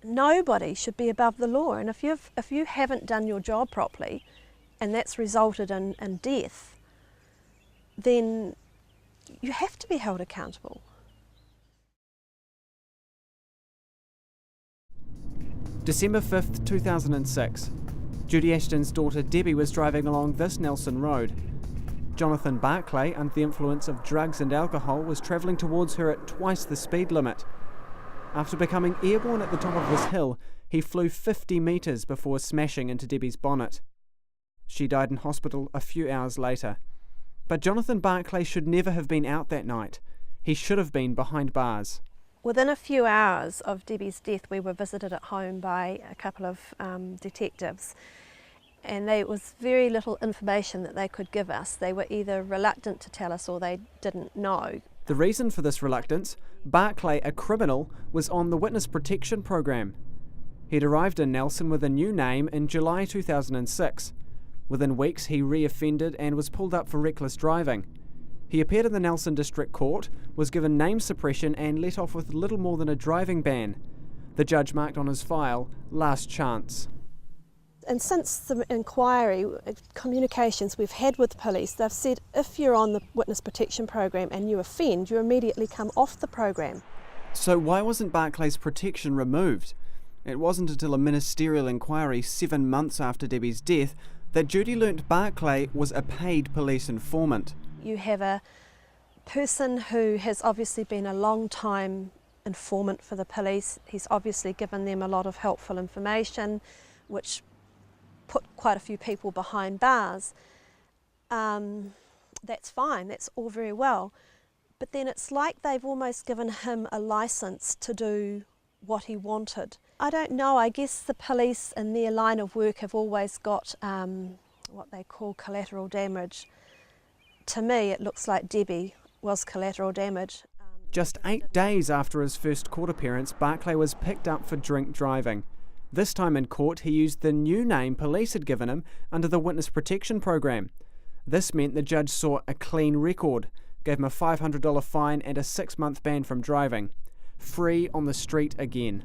nobody should be above the law, and if you haven't done your job properly and that's resulted in death, then you have to be held accountable. December 5th, 2006. Judy Ashton's daughter Debbie was driving along this Nelson Road. Jonathan Barclay, under the influence of drugs and alcohol, was travelling towards her at twice the speed limit. After becoming airborne at the top of this hill, he flew 50 metres before smashing into Debbie's bonnet. She died in hospital a few hours later. But Jonathan Barclay should never have been out that night. He should have been behind bars. Within a few hours of Debbie's death, we were visited at home by a couple of detectives, and there was very little information that they could give us. They were either reluctant to tell us or they didn't know. The reason for this reluctance: Barclay, a criminal, was on the witness protection program. He'd arrived in Nelson with a new name in July 2006. Within weeks he reoffended and was pulled up for reckless driving. He appeared in the Nelson District Court, was given name suppression and let off with little more than a driving ban. The judge marked on his file, "last chance." And since the inquiry, communications we've had with police, they've said if you're on the witness protection program and you offend, you immediately come off the program. So why wasn't Barclay's protection removed? It wasn't until a ministerial inquiry 7 months after Debbie's death that Judy learnt Barclay was a paid police informant. You have a person who has obviously been a long time informant for the police. He's obviously given them a lot of helpful information, which put quite a few people behind bars. That's fine, that's all very well. But then it's like they've almost given him a license to do what he wanted. I don't know, I guess the police in their line of work have always got what they call collateral damage. To me, it looks like Debbie was collateral damage. Just 8 days after his first court appearance, Barclay was picked up for drink driving. This time in court, he used the new name police had given him under the witness protection program. This meant the judge saw a clean record, gave him a $500 fine and a 6-month ban from driving. Free on the street again.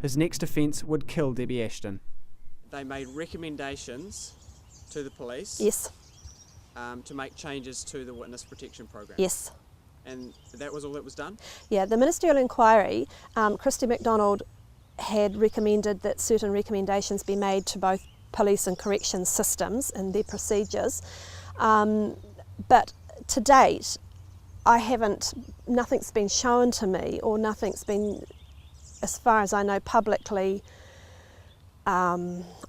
His next offence would kill Debbie Ashton. They made recommendations to the police. Yes. To make changes to the witness protection program. Yes. And that was all that was done? Yeah, the ministerial inquiry, Christy MacDonald had recommended that certain recommendations be made to both police and corrections systems and their procedures. But to date, nothing's been shown to me, or nothing's been, as far as I know, publicly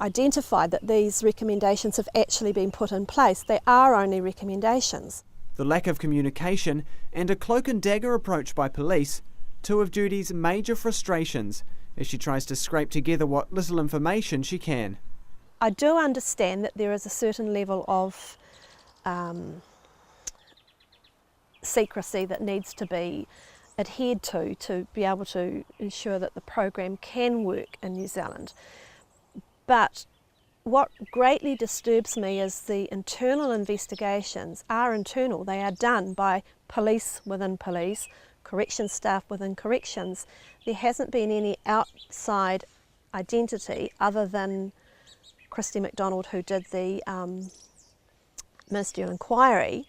identified that these recommendations have actually been put in place. They are only recommendations. The lack of communication and a cloak and dagger approach by police, two of Judy's major frustrations as she tries to scrape together what little information she can. I do understand that there is a certain level of secrecy that needs to be adhered to be able to ensure that the program can work in New Zealand. But what greatly disturbs me is the internal investigations are internal. They are done by police within police, corrections staff within corrections. There hasn't been any outside identity other than Christy MacDonald, who did the ministerial inquiry,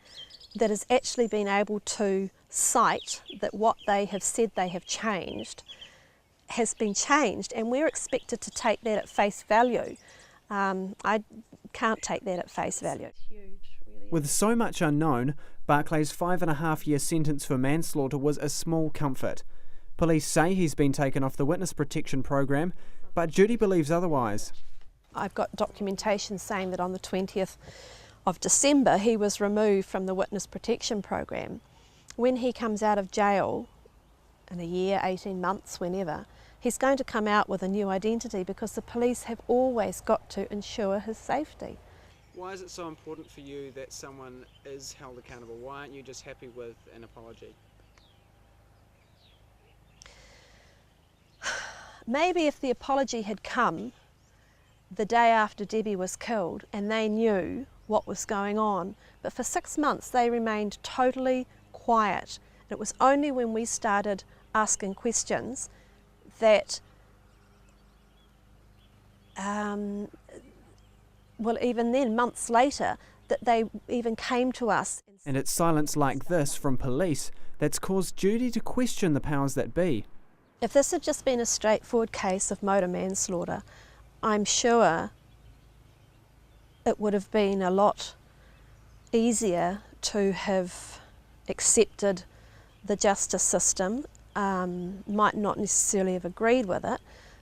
that has actually been able to cite that what they have said they have changed has been changed, and we're expected to take that at face value. I can't take that at face value. With so much unknown, Barclay's 5.5-year sentence for manslaughter was a small comfort. Police say he's been taken off the witness protection program, but Judy believes otherwise. I've got documentation saying that on the 20th of December he was removed from the witness protection program. When he comes out of jail, in a year, 18 months, whenever, he's going to come out with a new identity, because the police have always got to ensure his safety. Why is it so important for you that someone is held accountable? Why aren't you just happy with an apology? Maybe if the apology had come the day after Debbie was killed and they knew what was going on, but for 6 months they remained totally quiet. It was only when we started asking questions that well, even then, months later, that they even came to us. And it's silence like this from police that's caused Judy to question the powers that be. If this had just been a straightforward case of motor manslaughter, I'm sure it would have been a lot easier to have accepted the justice system, might not necessarily have agreed with it,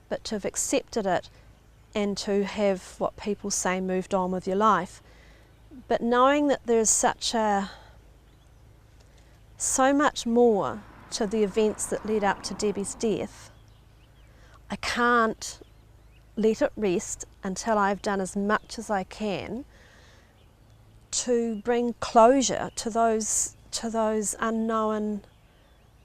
but to have accepted it and to have what people say moved on with your life. But knowing that there's so much more to the events that led up to Debbie's death, I can't let it rest until I've done as much as I can to bring closure to those unknown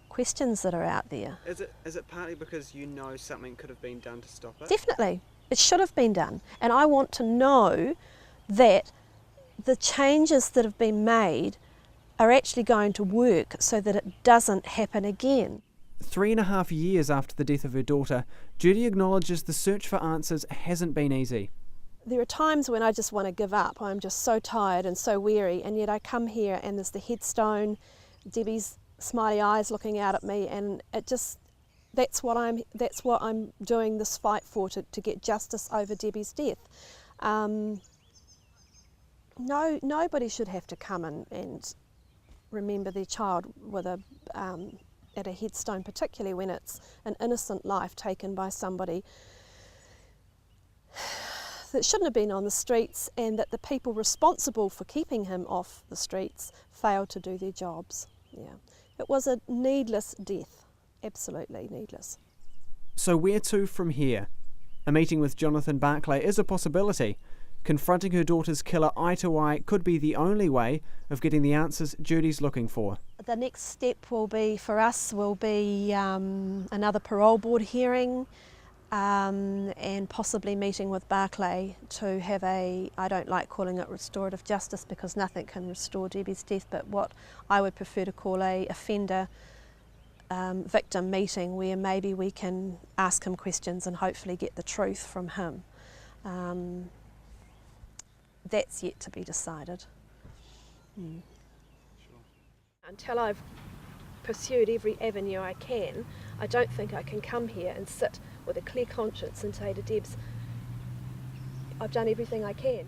questions that are out there. Is it partly because you know something could have been done to stop it? Definitely. It should have been done. And I want to know that the changes that have been made are actually going to work so that it doesn't happen again. 3.5 years after the death of her daughter, Judy acknowledges the search for answers hasn't been easy. There are times when I just want to give up. I'm just so tired and so weary, and yet I come here and there's the headstone, Debbie's smiley eyes looking out at me, and it just, that's what I'm doing this fight for, to get justice over Debbie's death. Nobody should have to come and remember their child with at a headstone, particularly when it's an innocent life taken by somebody that shouldn't have been on the streets, and that the people responsible for keeping him off the streets failed to do their jobs. Yeah, it was a needless death, absolutely needless. So where to from here? A meeting with Jonathan Barclay is a possibility. Confronting her daughter's killer eye to eye could be the only way of getting the answers Judy's looking for. The next step will be another parole board hearing, and possibly meeting with Barclay to have I don't like calling it restorative justice because nothing can restore Debbie's death, but what I would prefer to call a offender victim meeting, where maybe we can ask him questions and hopefully get the truth from him. That's yet to be decided. Sure. Until I've pursued every avenue I can, I don't think I can come here and sit with a clear conscience and say to Debs, I've done everything I can.